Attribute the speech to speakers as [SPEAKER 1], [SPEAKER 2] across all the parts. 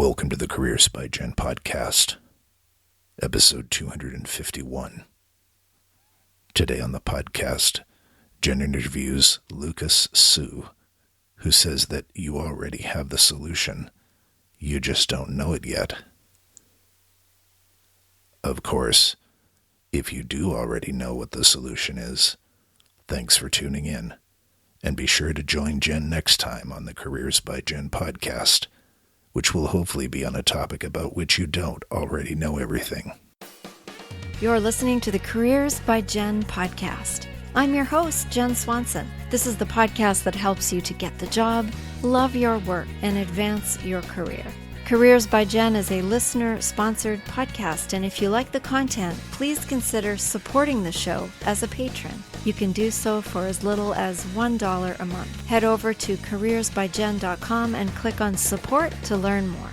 [SPEAKER 1] Welcome to the Careers by Jen podcast, episode 251. Today on the podcast, Jen interviews Lukas Xu, who says that you already have the solution. You just don't know it yet. Of course, if you do already know what the solution is, thanks for tuning in. And be sure to join Jen next time on the Careers by Jen podcast, which will hopefully be on a topic about which you don't already know everything.
[SPEAKER 2] You're listening to the Careers by Jen podcast. I'm your host, Jen Swanson. This is the podcast that helps you to get the job, love your work, and advance your career. Careers by Jen is a listener-sponsored podcast, and if you like the content, please consider supporting the show as a patron. You can do so for as little as $1 a month. Head over to CareersbyJenn.com and click on Support to learn more.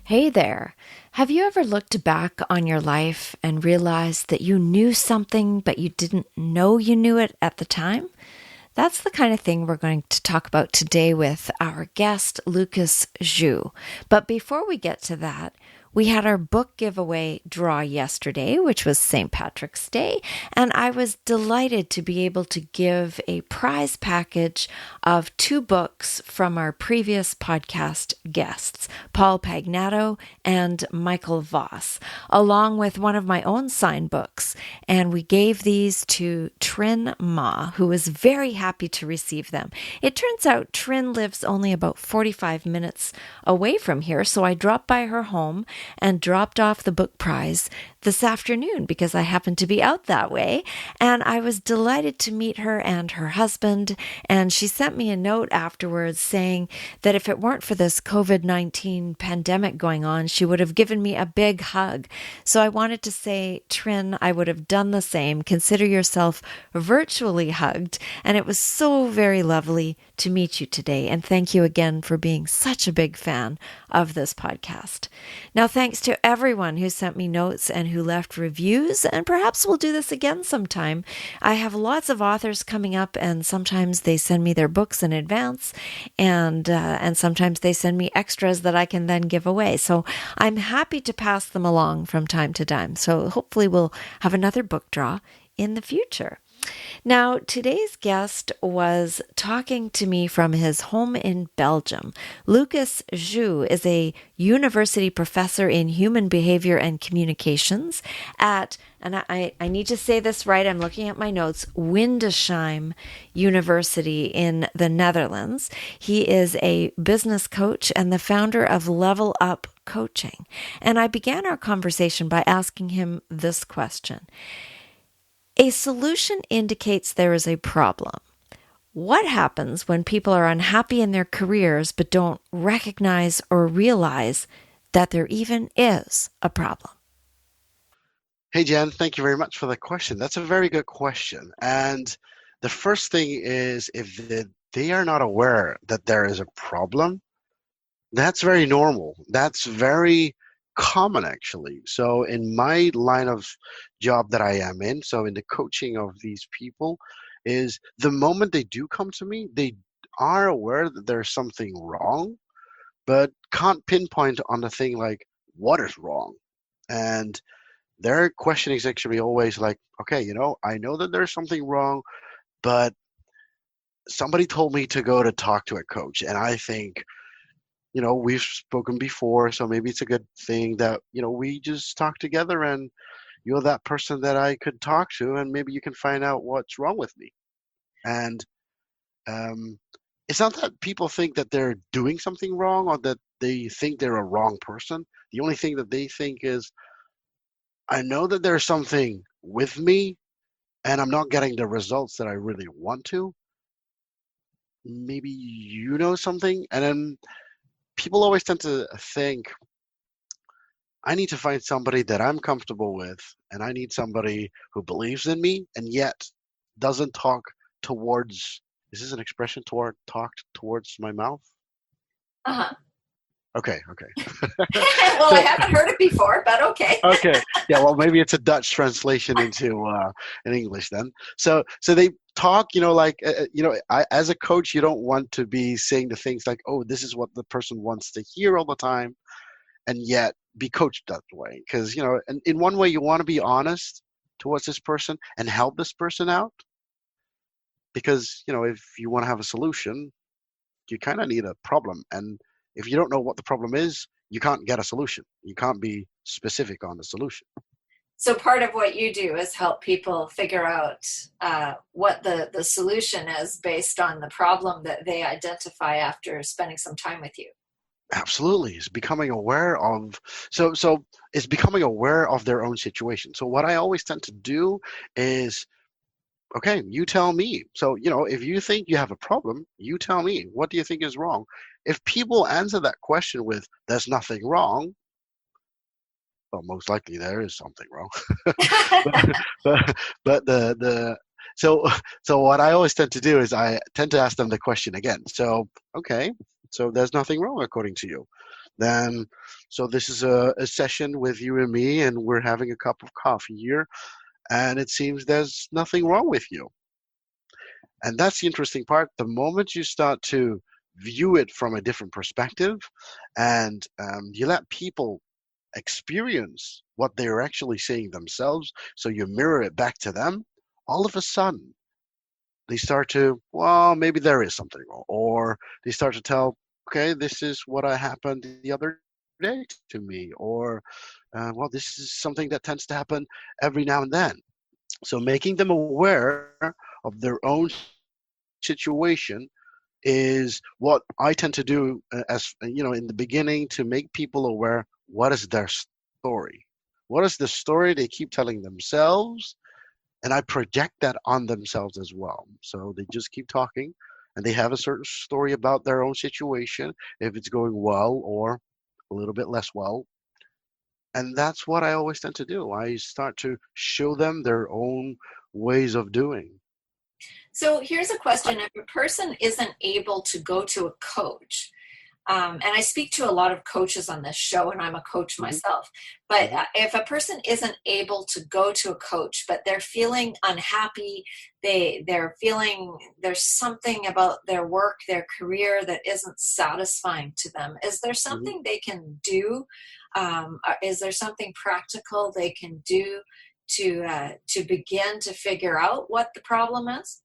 [SPEAKER 2] Hey there. Have you ever looked back on your life and realized that you knew something, but you didn't know you knew it at the time? That's the kind of thing we're going to talk about today with our guest, Lukas Xu. But before we get to that, we had our book giveaway draw yesterday, which was St. Patrick's Day, and I was delighted to be able to give a prize package of 2 books from our previous podcast guests, Paul Pagnato and Michael Voss, along with one of my own signed books. And we gave these to Trin Ma, who was very happy to receive them. It turns out Trin lives only about 45 minutes away from here, so I dropped by her home and dropped off the book prize this afternoon because I happened to be out that way. And I was delighted to meet her and her husband. And she sent me a note afterwards saying that if it weren't for this COVID-19 pandemic going on, she would have given me a big hug. So I wanted to say, Trin, I would have done the same. Consider yourself virtually hugged. And it was so very lovely to meet you today. And thank you again for being such a big fan of this podcast. Now, thanks to everyone who sent me notes and who left reviews, and perhaps we'll do this again sometime. I have lots of authors coming up, and sometimes they send me their books in advance, and sometimes they send me extras that I can then give away. So I'm happy to pass them along from time to time. So hopefully we'll have another book draw in the future. Now, today's guest was talking to me from his home in Belgium. Lukas Xu is a university professor in human behavior and communications at, and I need to say this right, I'm looking at my notes, Windesheim University in the Netherlands. He is a business coach and the founder of Level Up Coaching. And I began our conversation by asking him this question. A solution indicates there is a problem. What happens when people are unhappy in their careers but don't recognize or realize that there even is a problem?
[SPEAKER 3] Hey, Jen, thank you very much for the question. That's a very good question. And the first thing is if they are not aware that there is a problem, that's very normal. That's very common, actually. So in my line of job that I am in, so in the coaching of these people, is the moment they do come to me, they are aware that there's something wrong, but can't pinpoint on the thing like what is wrong. And their question is actually always like, okay, I know that there's something wrong, but somebody told me to go to talk to a coach, and I think we've spoken before, so maybe it's a good thing that, we just talk together and you're that person that I could talk to, and maybe you can find out what's wrong with me. And it's not that people think that they're doing something wrong or that they think they're a wrong person. The only thing that they think is, I know that there's something with me and I'm not getting the results that I really want to. Maybe you know something. And then people always tend to think, I need to find somebody that I'm comfortable with, and I need somebody who believes in me and yet doesn't talk towards, is this an expression, talk towards my mouth?
[SPEAKER 2] Uh-huh.
[SPEAKER 3] Okay.
[SPEAKER 2] Well, I haven't heard it before, but okay.
[SPEAKER 3] Okay. Yeah, well, maybe it's a Dutch translation into in English then. So they talk, as a coach, you don't want to be saying the things like, oh, this is what the person wants to hear all the time, and yet be coached that way. Because, in one way, you want to be honest towards this person and help this person out. Because, if you want to have a solution, you kind of need a problem. And if you don't know what the problem is, you can't get a solution. You can't be specific on the solution.
[SPEAKER 2] So part of what you do is help people figure out what the solution is based on the problem that they identify after spending some time with you.
[SPEAKER 3] Absolutely. It's becoming aware of, so it's becoming aware of their own situation. So what I always tend to do is, okay, you tell me. So, if you think you have a problem, you tell me. What do you think is wrong? If people answer that question with, there's nothing wrong, well, most likely there is something wrong. but so what I always tend to do is I tend to ask them the question again. So, okay, so there's nothing wrong according to you. Then, so this is a session with you and me, and we're having a cup of coffee here, and it seems there's nothing wrong with you. And that's the interesting part. The moment you start to view it from a different perspective, and you let people experience what they're actually saying themselves, so you mirror it back to them, all of a sudden they start to, well, maybe there is something wrong, or they start to tell, okay, this is what happened the other day to me, or well, this is something that tends to happen every now and then. So making them aware of their own situation is what I tend to do, as in the beginning, to make people aware. What is their story? What is the story they keep telling themselves? And I project that on themselves as well. So they just keep talking, and they have a certain story about their own situation, if it's going well or a little bit less well. And that's what I always tend to do. I start to show them their own ways of doing.
[SPEAKER 2] So here's a question. If a person isn't able to go to a coach, and I speak to a lot of coaches on this show, and I'm a coach myself, but if a person isn't able to go to a coach, but they're feeling unhappy, they're feeling there's something about their work, their career that isn't satisfying to them, is there something they can do? Is there something practical they can do to begin to figure out what the problem is?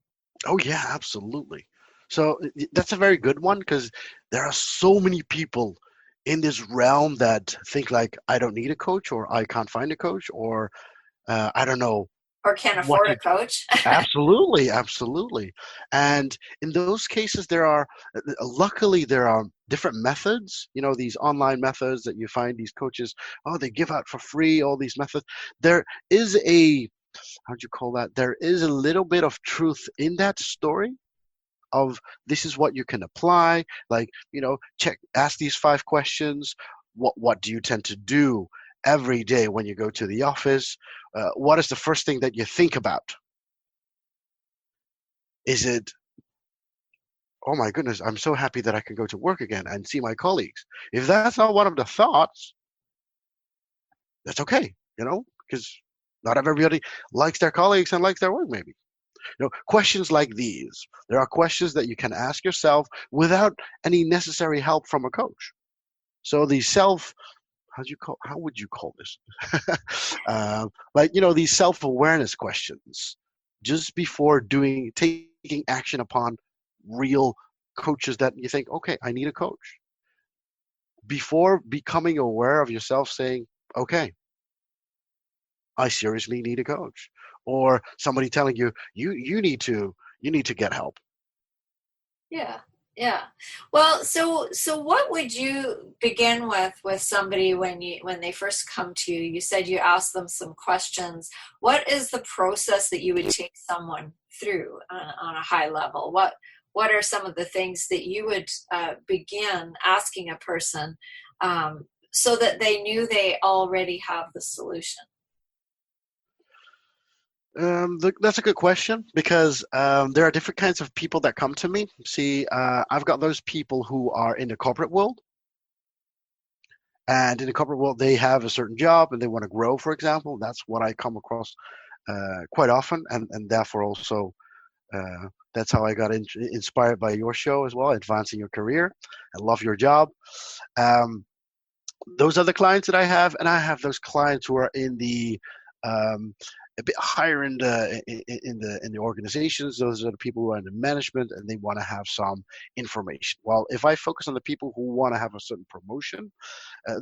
[SPEAKER 3] Oh, yeah, absolutely. So that's a very good one, because there are so many people in this realm that think like, I don't need a coach, or I can't find a coach, or I don't know.
[SPEAKER 2] Or can't afford a coach.
[SPEAKER 3] Absolutely, absolutely. And in those cases, luckily, there are different methods, these online methods that you find these coaches, they give out for free, all these methods. There is how'd you call that? There is a little bit of truth in that story of, this is what you can apply. Like, ask these 5 questions. What do you tend to do every day when you go to the office? What is the first thing that you think about? Is it, oh my goodness, I'm so happy that I can go to work again and see my colleagues? If that's not one of the thoughts, that's okay, because not everybody likes their colleagues and likes their work, maybe. Questions like these, there are questions that you can ask yourself without any necessary help from a coach. So the how would you call this? These self-awareness questions, just before taking action upon real coaches that you think, okay, I need a coach. Before becoming aware of yourself, saying, okay, I seriously need a coach, or somebody telling you, you need to get help.
[SPEAKER 2] Yeah. Well, so what would you begin with somebody when they first come to you? You said you asked them some questions. What is the process that you would take someone through on a high level? What are some of the things that you would begin asking a person so that they knew they already have the solution?
[SPEAKER 3] That's a good question, because there are different kinds of people that come to me. See, I've got those people who are in the corporate world, and in the corporate world, they have a certain job and they want to grow, for example. That's what I come across quite often, and therefore also That's how I got inspired by your show as well, advancing your career. I love your job. Um, those are the clients that I have, and I have those clients who are in the a bit higher in the organizations. Those are the people who are in the management, and they want to have some information. Well, if I focus on the people who want to have a certain promotion,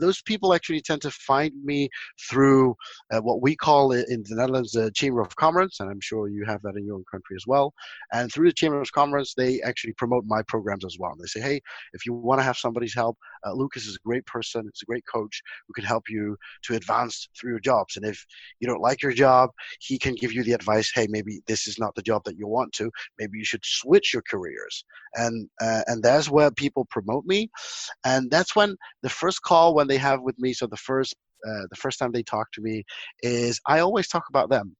[SPEAKER 3] those people actually tend to find me through what we call in the Netherlands the Chamber of Commerce, and I'm sure you have that in your own country as well. And through the Chamber of Commerce, they actually promote my programs as well. And they say, hey, if you want to have somebody's help, Lucas is a great person. It's a great coach who can help you to advance through your jobs. And if you don't like your job, he can give you the advice, hey, maybe this is not the job that you want to. Maybe you should switch your careers. And that's where people promote me. And that's when the first call when they have with me, so the first time they talk to me is I always talk about them,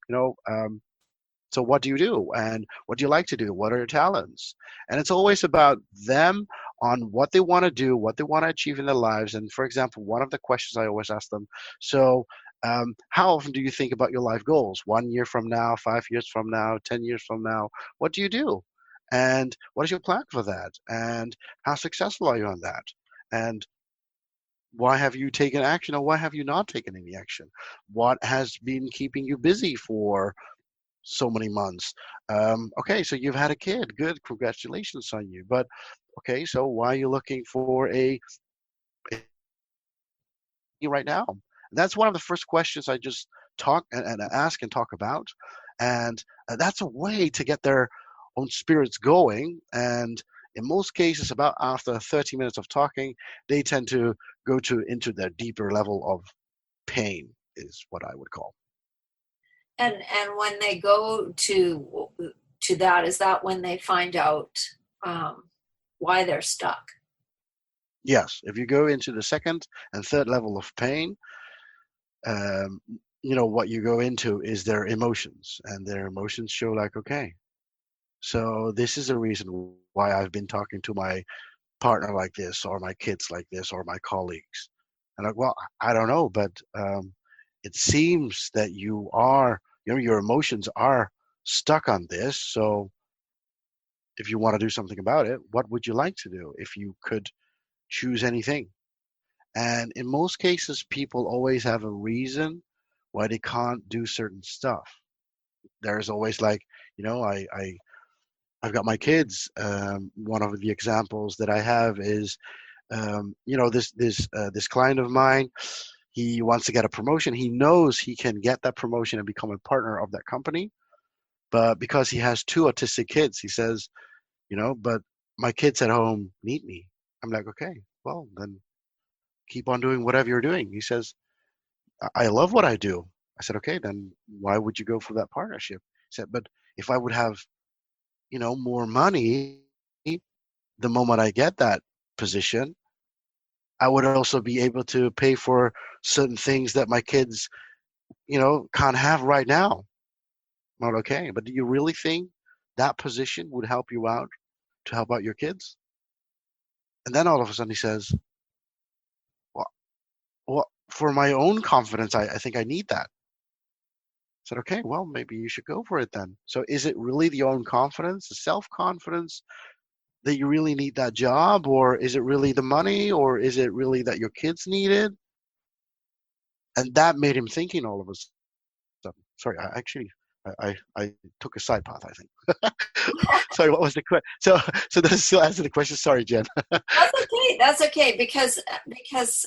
[SPEAKER 3] so what do you do and what do you like to do? What are your talents? And it's always about them on what they want to do, what they want to achieve in their lives. And for example, one of the questions I always ask them, so how often do you think about your life goals? 1 year from now, 5 years from now, 10 years from now, what do you do? And what is your plan for that? And how successful are you on that? And why have you taken action or why have you not taken any action? What has been keeping you busy for so many months? Okay, so you've had a kid. Good, congratulations on you. But okay, so why are you looking for a right now? That's one of the first questions I just talk and ask and talk about. And that's a way to get their own spirits going. And in most cases, about after 30 minutes of talking, they tend to go into their deeper level of pain, is what I would call.
[SPEAKER 2] And when they go to that, is that when they find out why they're stuck?
[SPEAKER 3] Yes, if you go into the second and third level of pain, what you go into is their emotions, and their emotions show like, okay, so this is a reason why I've been talking to my partner like this, or my kids like this, or my colleagues. And like, well, I don't know, but it seems that you are, your emotions are stuck on this. So if you want to do something about it, what would you like to do if you could choose anything? And in most cases, people always have a reason why they can't do certain stuff. There's always like, I've got my kids. One of the examples that I have is, this client of mine. He wants to get a promotion. He knows he can get that promotion and become a partner of that company, but because he has two autistic kids, he says, but my kids at home need me. I'm like, okay, well then keep on doing whatever you're doing. He says, I love what I do. I said, okay, then why would you go for that partnership? He said, but if I would have, more money, the moment I get that position, I would also be able to pay for certain things that my kids, can't have right now. Not okay. But do you really think that position would help you out to help out your kids? And then all of a sudden he says, well, for my own confidence, I think I need that. I said, okay, well, maybe you should go for it then. So is it really the own confidence, the self-confidence that you really need that job? Or is it really the money? Or is it really that your kids need it? And that made him thinking all of a sudden. Sorry, I took a side path, I think. Sorry, what was the question? So does it still answer the question? Sorry, Jen.
[SPEAKER 2] That's okay because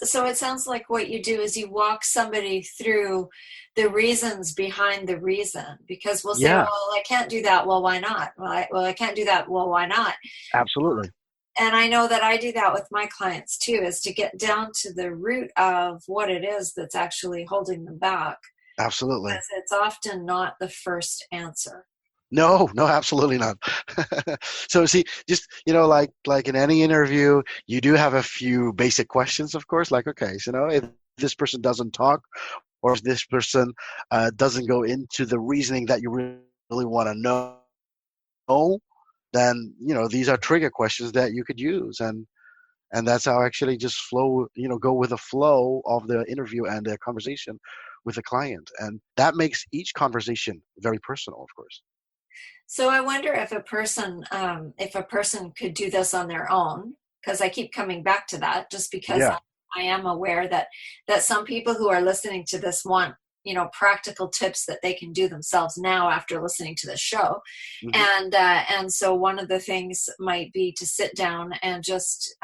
[SPEAKER 2] so it sounds like what you do is you walk somebody through the reasons behind the reason, because we'll say,
[SPEAKER 3] Yeah,
[SPEAKER 2] well, I can't do that. Well, why not? Well, I can't do that. Well, why not?
[SPEAKER 3] absolutely.
[SPEAKER 2] And I know that I do that with my clients too, is to get down to the root of what it is that's actually holding them back.
[SPEAKER 3] Absolutely.
[SPEAKER 2] Because it's often not the first answer.
[SPEAKER 3] No, absolutely not. So see, just, like in any interview, you do have a few basic questions, of course, like, okay, so, if this person doesn't talk, or if this person doesn't go into the reasoning that you really want to know, then, these are trigger questions that you could use. And that's how I actually just go with the flow of the interview and the conversation with the client. And that makes each conversation very personal, of course.
[SPEAKER 2] So I wonder if a person could do this on their own, because I keep coming back to that, just because
[SPEAKER 3] Yeah.
[SPEAKER 2] I am aware that some people who are listening to this want, practical tips that they can do themselves now after listening to the show.
[SPEAKER 3] Hmm.
[SPEAKER 2] And so one of the things might be to sit down and just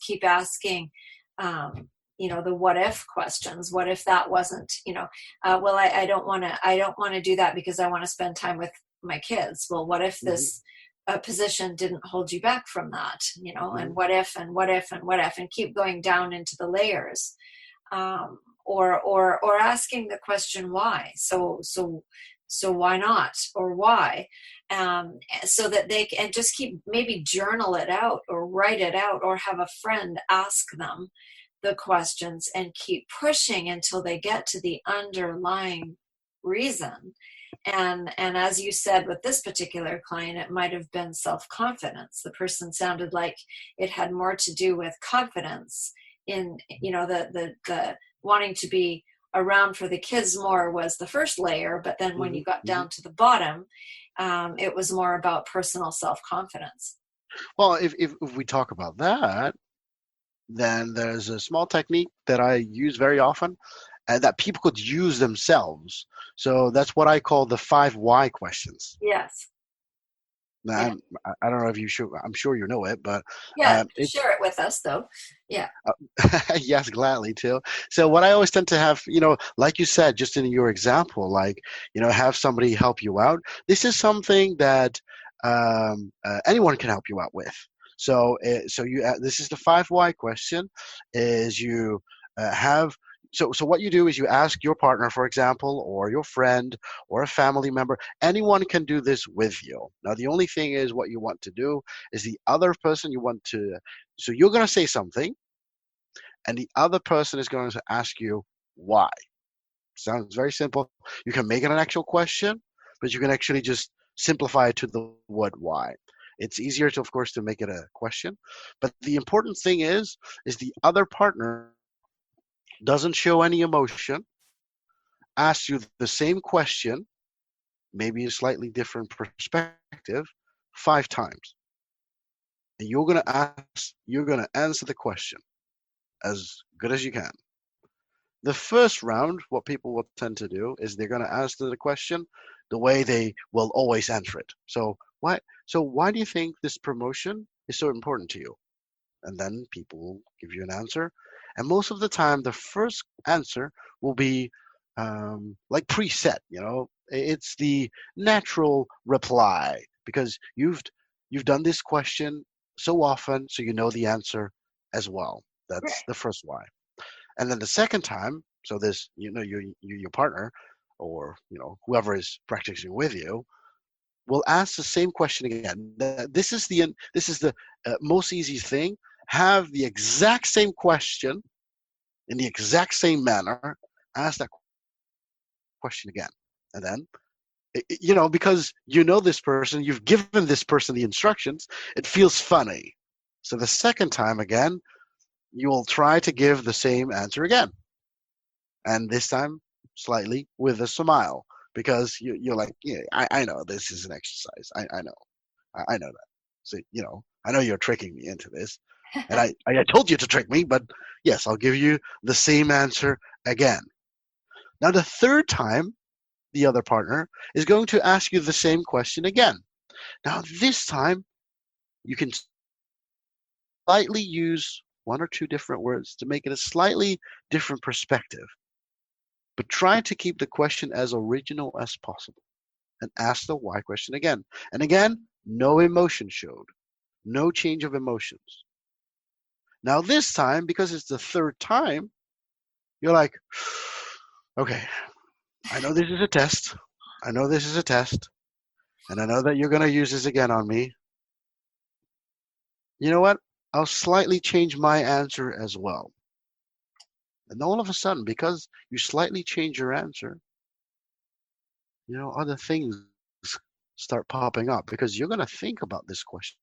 [SPEAKER 2] keep asking, the what if questions. What if that wasn't, well, I don't want to do that because I want to spend time with my kids. Well, what if
[SPEAKER 3] Hmm.
[SPEAKER 2] this position didn't hold you back from that? And
[SPEAKER 3] Hmm.
[SPEAKER 2] what if, and what if, and what if, and keep going down into the layers. Or asking the question why. So why not, or why? So that they can, and just keep, maybe journal it out or write it out, or have a friend ask them the questions and keep pushing until they get to the underlying reason. And as you said, with this particular client, it might have been self-confidence. The person sounded like it had more to do with confidence in, the wanting to be around for the kids more was the first layer, but then when
[SPEAKER 3] Hmm.
[SPEAKER 2] you got
[SPEAKER 3] Hmm.
[SPEAKER 2] down to the bottom, it was more about personal self-confidence.
[SPEAKER 3] Well, if we talk about that, then there's a small technique that I use very often and that people could use themselves. So that's what I call the 5 why questions.
[SPEAKER 2] Yes.
[SPEAKER 3] Now,
[SPEAKER 2] Yeah.
[SPEAKER 3] I don't know if you should, I'm sure you know it, but
[SPEAKER 2] Yeah,
[SPEAKER 3] it's,
[SPEAKER 2] share it with us though. Yeah.
[SPEAKER 3] yes, gladly too. So what I always tend to have, like you said, just in your example, like, have somebody help you out. This is something that anyone can help you out with. So this is the 5 why question, is you have. So what you do is you ask your partner, for example, or your friend or a family member. Anyone can do this with you. Now, the only thing is what you want to do is the other person you want to. So you're going to say something, and the other person is going to ask you why. Sounds very simple. You can make it an actual question, but you can actually just simplify it to the word why. It's easier to, of course, to make it a question, but the important thing is the other partner doesn't show any emotion, asks you the same question, maybe a slightly different perspective, 5 times, and you're gonna answer the question as good as you can. The first round, what people will tend to do is they're going to answer the question the way they will always answer it. So why do you think this promotion is so important to you? And then people will give you an answer. And most of the time, the first answer will be like preset. It's the natural reply because you've done this question so often, so you know the answer as well. That's
[SPEAKER 2] Right.
[SPEAKER 3] the first why. And then the second time, so this, your partner, or whoever is practicing with you, will ask the same question again. This is the most easy thing. Have the exact same question in the exact same manner. Ask that question again, and then because this person, you've given this person the instructions. It feels funny. So the second time again, you will try to give the same answer again, and this time slightly with a smile because you're like, yeah, I know this is an exercise. I know. I know that. So, I know you're tricking me into this. And I told you to trick me, but yes, I'll give you the same answer again. Now, the third time, the other partner is going to ask you the same question again. Now, this time, you can slightly use one or two different words to make it a slightly different perspective, but try to keep the question as original as possible and ask the why question again. And again, no emotion showed, no change of emotions. Now, this time, because it's the third time, you're like, okay, I know this is a test. I know this is a test. And I know that you're going to use this again on me. You know what? I'll slightly change my answer as well. And all of a sudden, because you slightly change your answer, other things start popping up because you're going to think about this question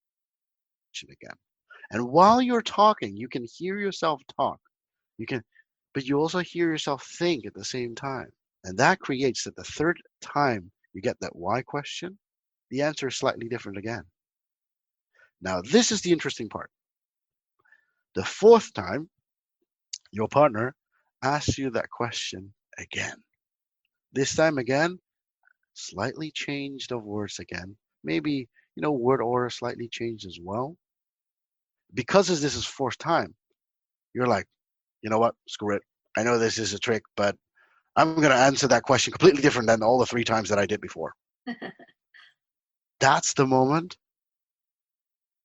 [SPEAKER 3] again. And while you're talking, you can hear yourself talk. You can, but you also hear yourself think at the same time. And that creates that the third time you get that why question, the answer is slightly different again. Now, this is the interesting part. The fourth time, your partner asks you that question again. This time again, slightly changed of words again. Maybe, word order slightly changed as well. Because as this is fourth time, you're like, you know what, screw it. I know this is a trick, but I'm going to answer that question completely different than all the 3 times that I did before. That's the moment.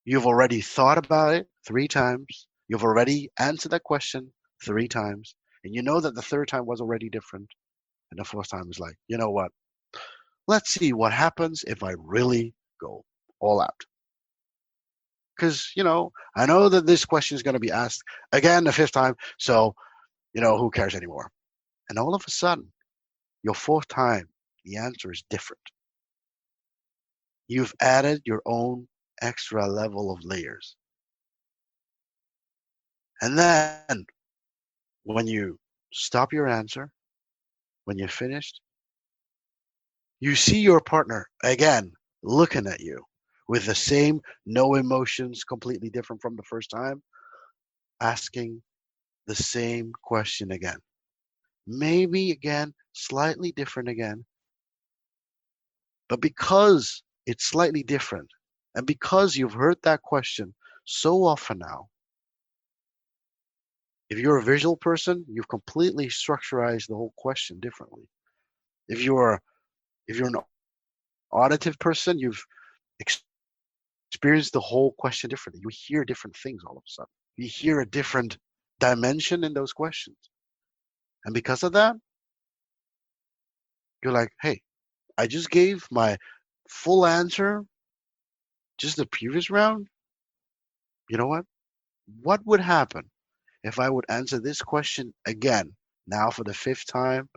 [SPEAKER 3] You've already thought about it 3 times. You've already answered that question 3 times. And you know that the third time was already different. And the fourth time is like, you know what? Let's see what happens if I really go all out. Because, I know that this question is going to be asked again the 5th time. So, who cares anymore? And all of a sudden, your 4th time, the answer is different. You've added your own extra level of layers. And then when you stop your answer, when you're finished, you see your partner again looking at you with the same no emotions, completely different from the first time, asking the same question again. Maybe again, slightly different again. But because it's slightly different, and because you've heard that question so often now, if you're a visual person, you've completely structurized the whole question differently. If you're an auditive person, you've experienced the whole question differently. You hear different things all of a sudden. You hear a different dimension in those questions. And because of that, you're like, hey, I just gave my full answer just the previous round. You know what? What would happen if I would answer this question again, now for the 5th time,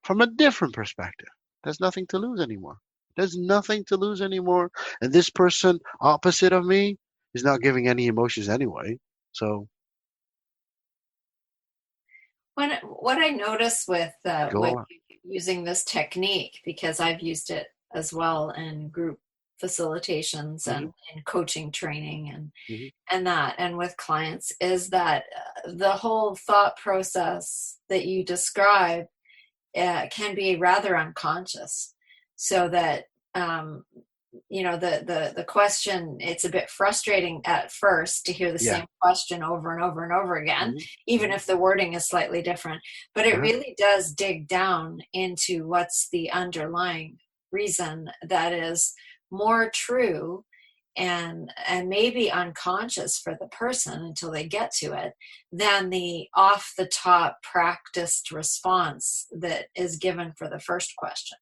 [SPEAKER 3] from a different perspective? There's nothing to lose anymore. There's nothing to lose anymore. And this person opposite of me is not giving any emotions anyway. So
[SPEAKER 2] what I notice with
[SPEAKER 3] go on.
[SPEAKER 2] using this technique, because I've used it as well in group facilitations and in coaching training and with clients, is that the whole thought process that you describe can be rather unconscious, so that the question, it's a bit frustrating at first to hear the same question over and over and over again, even if the wording is slightly different, but it really does dig down into what's the underlying reason that is more true and maybe unconscious for the person until they get to it, than the off the top practiced response that is given for the first question.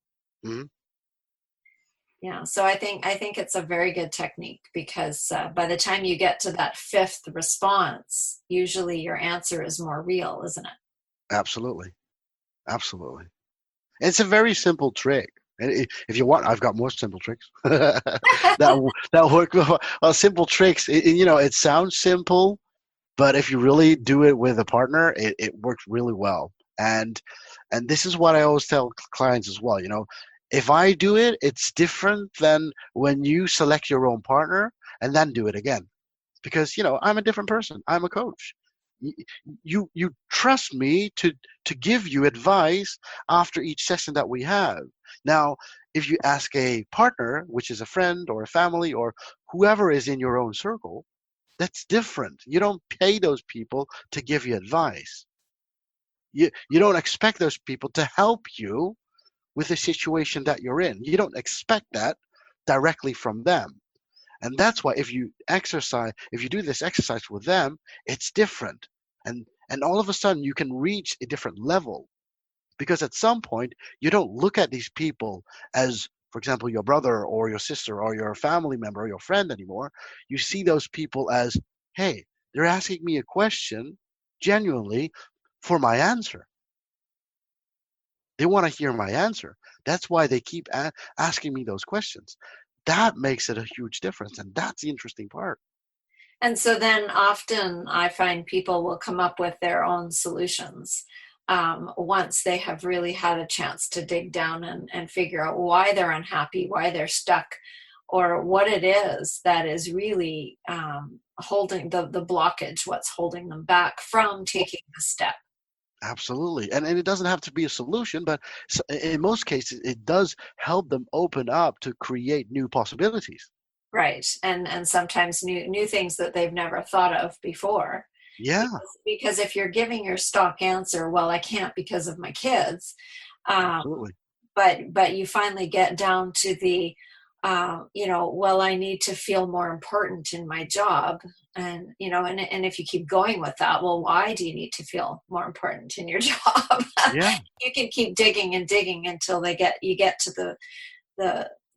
[SPEAKER 2] Yeah, so I think it's a very good technique, because by the time you get to that 5th response, usually your answer is more real, isn't it?
[SPEAKER 3] Absolutely. It's a very simple trick. And if you want, I've got more simple tricks that work. Well, simple tricks. It sounds simple, but if you really do it with a partner, it works really well. And this is what I always tell clients as well. If I do it, it's different than when you select your own partner and then do it again, because I'm a different person. I'm a coach. You trust me to give you advice after each session that we have. Now, if you ask a partner, which is a friend or a family or whoever is in your own circle, that's different. You don't pay those people to give you advice. You don't expect those people to help you with the situation that you're in. You don't expect that directly from them. And that's why if you do this exercise with them, it's different. And all of a sudden you can reach a different level, because at some point you don't look at these people as, for example, your brother or your sister or your family member or your friend anymore. You see those people as, hey, they're asking me a question genuinely for my answer. They want to hear my answer. That's why they keep asking me those questions. That makes it a huge difference. And that's the interesting part.
[SPEAKER 2] And so then often I find people will come up with their own solutions. once they have really had a chance to dig down and figure out why they're unhappy, why they're stuck, or what it is that is really holding the blockage, what's holding them back from taking the step.
[SPEAKER 3] Absolutely. And it doesn't have to be a solution, but in most cases, it does help them open up to create new possibilities.
[SPEAKER 2] Right. And sometimes new things that they've never thought of before.
[SPEAKER 3] Yeah.
[SPEAKER 2] Because if you're giving your stock answer, well, I can't because of my kids.
[SPEAKER 3] Absolutely.
[SPEAKER 2] But you finally get down to the, well, I need to feel more important in my job. And, and if you keep going with that, well, why do you need to feel more important in your job?
[SPEAKER 3] Yeah.
[SPEAKER 2] You can keep digging and digging until you get to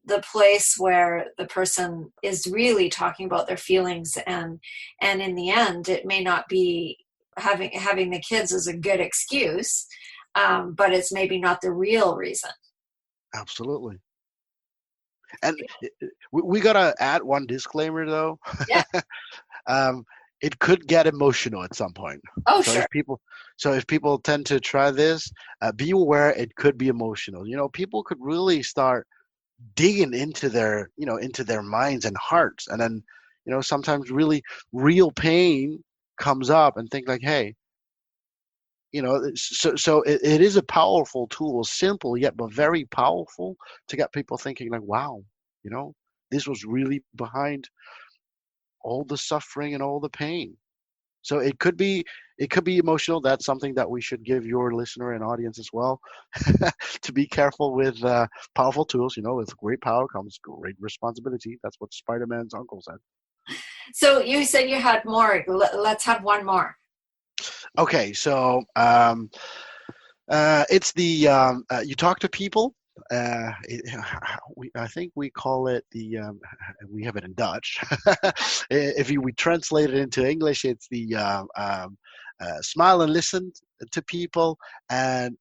[SPEAKER 2] the place where the person is really talking about their feelings. And in the end, it may not be having the kids as a good excuse, but it's maybe not the real reason.
[SPEAKER 3] Absolutely. And we got to add one disclaimer, though.
[SPEAKER 2] Yeah.
[SPEAKER 3] It could get emotional at some point.
[SPEAKER 2] Oh,
[SPEAKER 3] so
[SPEAKER 2] sure.
[SPEAKER 3] If people tend to try this, be aware it could be emotional. People could really start digging into their minds and hearts, and then sometimes really real pain comes up, and think like, hey, so it is a powerful tool, simple yet but very powerful, to get people thinking like, wow, this was really behind all the suffering and all the pain. So it could be emotional. That's something that we should give your listener and audience as well, to be careful with powerful tools. With great power comes great responsibility. That's what Spider-Man's uncle said.
[SPEAKER 2] So you said you had more. Let's have one more.
[SPEAKER 3] Okay, so it's the you talk to people. I think we call it we have it in Dutch. If we translate it into English, it's the smile and listen to people, and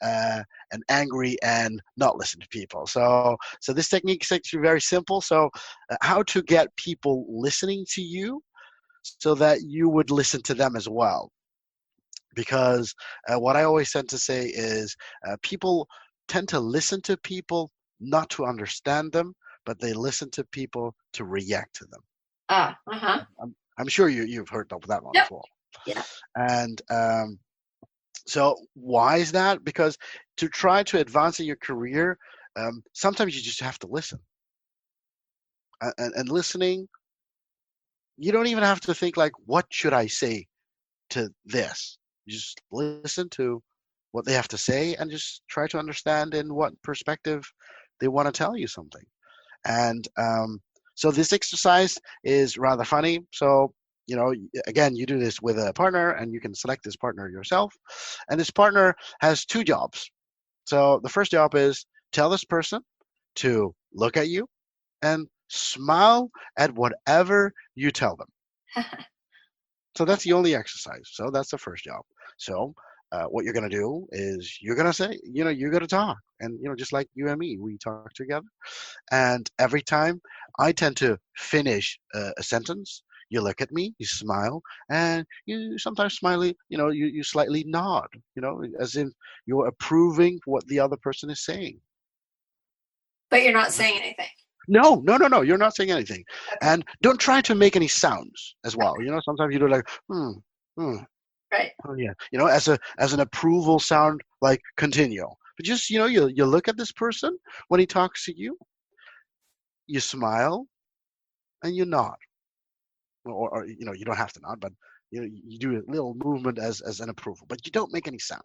[SPEAKER 3] angry and not listen to people. So this technique is actually very simple. So how to get people listening to you so that you would listen to them as well. Because what I always tend to say is people tend to listen to people not to understand them, but they listen to people to react to them. I'm sure you've heard of that one as well.
[SPEAKER 2] Yeah.
[SPEAKER 3] And so why is that? Because to try to advance in your career, sometimes you just have to listen. And listening, you don't even have to think like, what should I say to this? You just listen to what they have to say and just try to understand in what perspective they want to tell you something. And so this exercise is rather funny. So, again, you do this with a partner, and you can select this partner yourself. And this partner has two jobs. So the first job is tell this person to look at you and smile at whatever you tell them. So that's the only exercise. So that's the first job. So what you're going to do is you're going to say, you're going to talk. And, just like you and me, we talk together. And every time I tend to finish a sentence, you look at me, you smile, and you sometimes smiley, you slightly nod, as if you're approving what the other person is saying.
[SPEAKER 2] But you're not saying anything.
[SPEAKER 3] No, you're not saying anything. Okay. And don't try to make any sounds as well. Sometimes you do like,
[SPEAKER 2] Right.
[SPEAKER 3] Oh, yeah. As an approval sound, like continue. But just, you look at this person when he talks to you, you smile, and you nod. Or you don't have to nod, but you do a little movement as an approval, but you don't make any sound.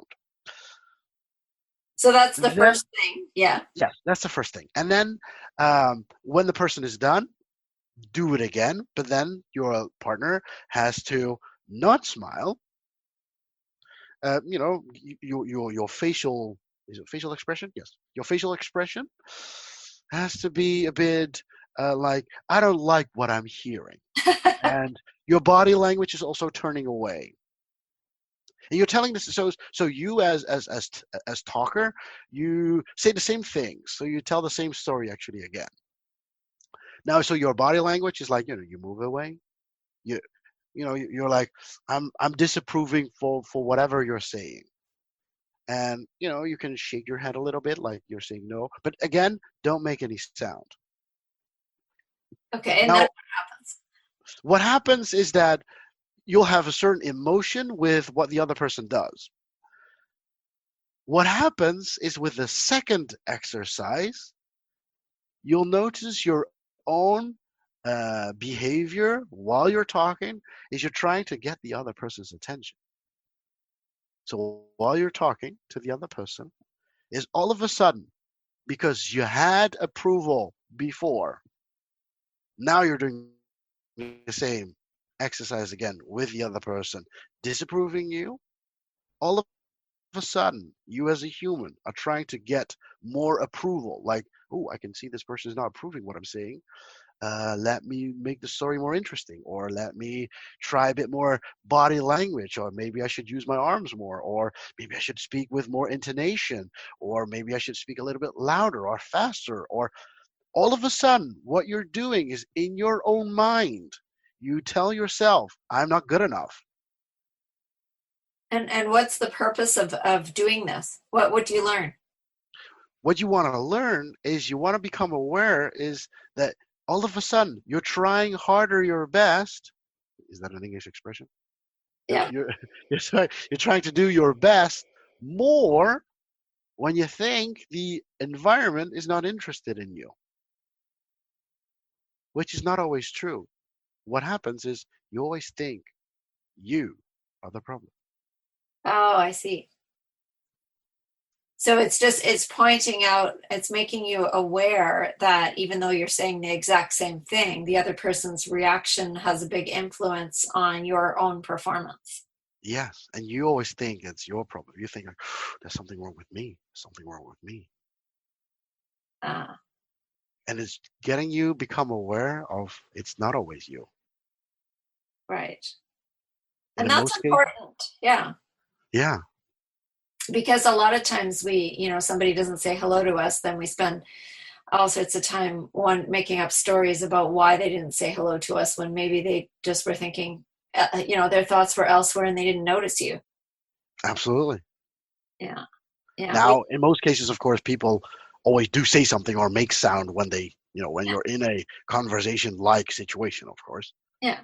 [SPEAKER 2] So that's the first thing. Yeah.
[SPEAKER 3] Yes, that's the first thing. And then when the person is done, do it again, but then your partner has to not smile. Your facial, is it facial expression? Yes. Your facial expression has to be a bit like, I don't like what I'm hearing. And your body language is also turning away. And you're telling this, so you as talker, you say the same things. So you tell the same story actually again. Now, so your body language is like, you move away. You're like, I'm disapproving for whatever you're saying. And, you can shake your head a little bit like you're saying no. But again, don't make any sound.
[SPEAKER 2] Okay, and
[SPEAKER 3] Now,
[SPEAKER 2] then what happens?
[SPEAKER 3] what happens is that you'll have a certain emotion with what the other person does. What happens is with the second exercise, you'll notice your own behavior while you're talking is you're trying to get the other person's attention. So while you're talking to the other person, is all of a sudden, because you had approval before, now you're doing the same exercise again with the other person, disapproving you. All of a sudden, you as a human are trying to get more approval. Like, oh, I can see this person is not approving what I'm saying. Let me make the story more interesting, or let me try a bit more body language, or maybe I should use my arms more, or maybe I should speak with more intonation, or maybe I should speak a little bit louder or faster. Or all of a sudden, what you're doing is in your own mind, you tell yourself, I'm not good enough.
[SPEAKER 2] And what's the purpose of doing this? What do you learn?
[SPEAKER 3] What you want to learn is you want to become aware is that all of a sudden you're trying harder your best. Is that an English expression?
[SPEAKER 2] Yeah.
[SPEAKER 3] You're trying to do your best more when you think the environment is not interested in you, which is not always true. What happens is you always think you are the problem.
[SPEAKER 2] Oh, I see. So it's pointing out, it's making you aware that even though you're saying the exact same thing, the other person's reaction has a big influence on your own performance.
[SPEAKER 3] Yes, and you always think it's your problem. You think there's something wrong with me. Something wrong with me. And it's getting you become aware of it's not always you.
[SPEAKER 2] Right.
[SPEAKER 3] And
[SPEAKER 2] And
[SPEAKER 3] in
[SPEAKER 2] that's
[SPEAKER 3] most
[SPEAKER 2] important. Yeah.
[SPEAKER 3] Yeah.
[SPEAKER 2] Because a lot of times somebody doesn't say hello to us, then we spend all sorts of time making up stories about why they didn't say hello to us when maybe they just were thinking, their thoughts were elsewhere and they didn't notice you.
[SPEAKER 3] Absolutely.
[SPEAKER 2] Yeah. Yeah.
[SPEAKER 3] Now, in most cases, of course, people always do say something or make sound when they, when you're in a conversation-like situation, of course.
[SPEAKER 2] Yeah.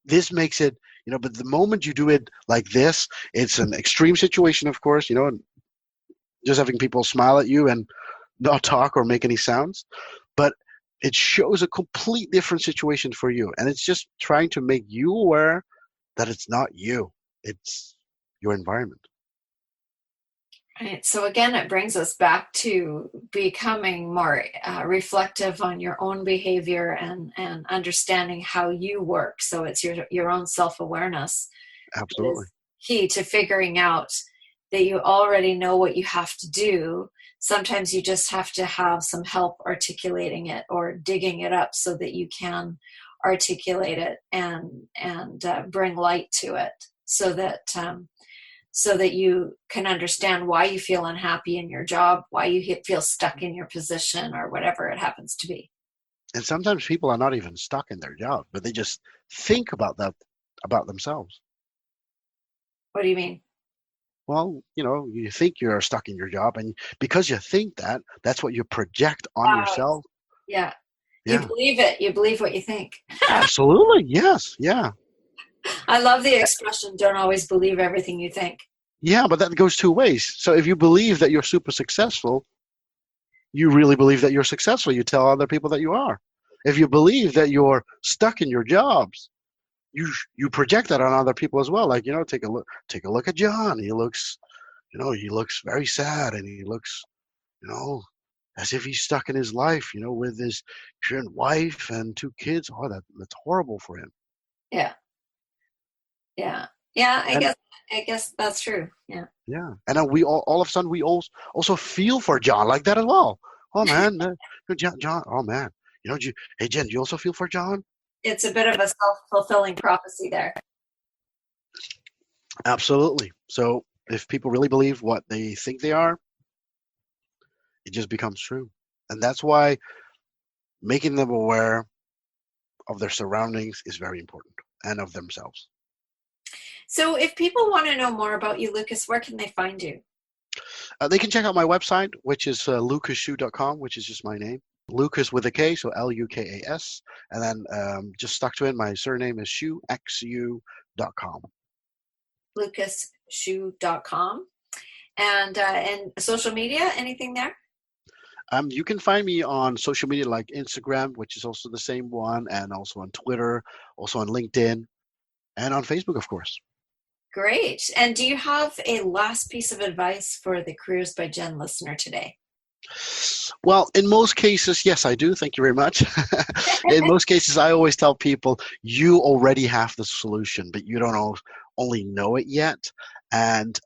[SPEAKER 3] This makes it, but the moment you do it like this, it's an extreme situation, of course, just having people smile at you and not talk or make any sounds. But it shows a complete different situation for you. And it's just trying to make you aware that it's not you, it's your environment.
[SPEAKER 2] Right. So again, it brings us back to becoming more reflective on your own behavior and understanding how you work. So it's your own self-awareness.
[SPEAKER 3] Absolutely.
[SPEAKER 2] Is key to figuring out that you already know what you have to do. Sometimes you just have to have some help articulating it or digging it up so that you can articulate it and bring light to it so that you can understand why you feel unhappy in your job, why you feel stuck in your position, or whatever it happens to be.
[SPEAKER 3] And sometimes people are not even stuck in their job, but they just think about that, about themselves.
[SPEAKER 2] What do you mean?
[SPEAKER 3] Well, you think you're stuck in your job, and because you think that, that's what you project on yourself.
[SPEAKER 2] Yeah.
[SPEAKER 3] Yeah.
[SPEAKER 2] You believe it. You believe what you think.
[SPEAKER 3] Absolutely. Yes. Yeah.
[SPEAKER 2] I love the expression, don't always believe everything you think.
[SPEAKER 3] Yeah, but that goes two ways. So if you believe that you're super successful, you really believe that you're successful. You tell other people that you are. If you believe that you're stuck in your jobs, you project that on other people as well. Like, take a look at John. He looks very sad, and he looks, as if he's stuck in his life, with his current wife and 2 kids. Oh, that's horrible for him.
[SPEAKER 2] Yeah. Yeah. Yeah, I guess that's true. Yeah.
[SPEAKER 3] Yeah. And then we all of a sudden we also feel for John like that as well. Oh man, John. Oh man. Hey Jen, do you also feel for John?
[SPEAKER 2] It's a bit of a self-fulfilling prophecy there.
[SPEAKER 3] Absolutely. So if people really believe what they think they are, it just becomes true. And that's why making them aware of their surroundings is very important, and of themselves.
[SPEAKER 2] So if people want to know more about you, Lukas, where can they find you?
[SPEAKER 3] They can check out my website, which is LukasXu.com, which is just my name. Lukas with a K, so Lukas, and then just stuck to it. My surname is Xu, XU.com.
[SPEAKER 2] LukasXu.com. And social media, anything there?
[SPEAKER 3] You can find me on social media like Instagram, which is also the same one, and also on Twitter, also on LinkedIn, and on Facebook, of course.
[SPEAKER 2] Great. And do you have a last piece of advice for the Careers by Jen listener today?
[SPEAKER 3] Well, in most cases, yes, I do. Thank you very much. In most cases, I always tell people you already have the solution, but you don't only know it yet. And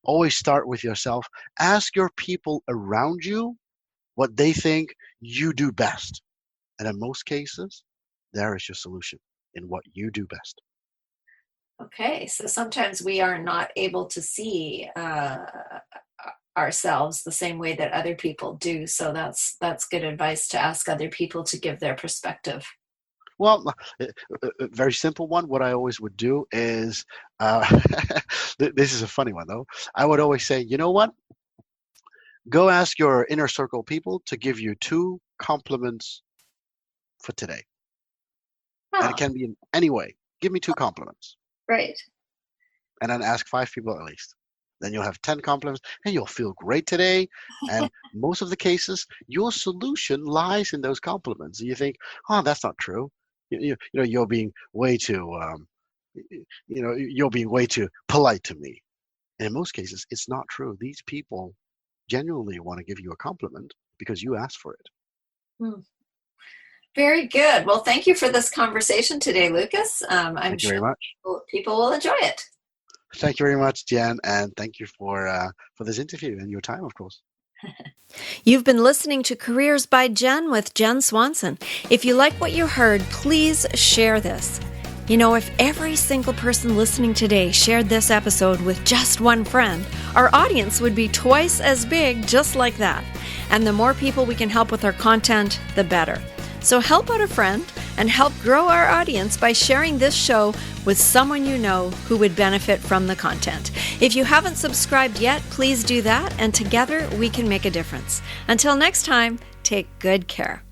[SPEAKER 3] always start with yourself. Ask your people around you what they think you do best. And in most cases, there is your solution in what you do best.
[SPEAKER 2] Okay, so sometimes we are not able to see ourselves the same way that other people do. So that's good advice, to ask other people to give their perspective.
[SPEAKER 3] Well, a very simple one. What I always would do is, this is a funny one though. I would always say, you know what? Go ask your inner circle people to give you 2 compliments for today.
[SPEAKER 2] Oh.
[SPEAKER 3] And it can be in any way. Give me 2 compliments.
[SPEAKER 2] Right.
[SPEAKER 3] And then ask 5 people at least. Then you'll have 10 compliments and you'll feel great today. And most of the cases, your solution lies in those compliments. And you think, oh, that's not true. You know, you're being way too, you're being way too polite to me. And in most cases, it's not true. These people genuinely want to give you a compliment because you asked for it.
[SPEAKER 2] Very good. Well, thank you for this conversation today, Lukas. I'm
[SPEAKER 3] sure very much.
[SPEAKER 2] People will enjoy it.
[SPEAKER 3] Thank you very much, Jen, and thank you for this interview and your time, of course.
[SPEAKER 2] You've been listening to Careers by Jen with Jen Swanson. If you like what you heard, please share this. You know, if every single person listening today shared this episode with just one friend, our audience would be twice as big just like that. And the more people we can help with our content, the better. So help out a friend and help grow our audience by sharing this show with someone you know who would benefit from the content. If you haven't subscribed yet, please do that, and together we can make a difference. Until next time, take good care.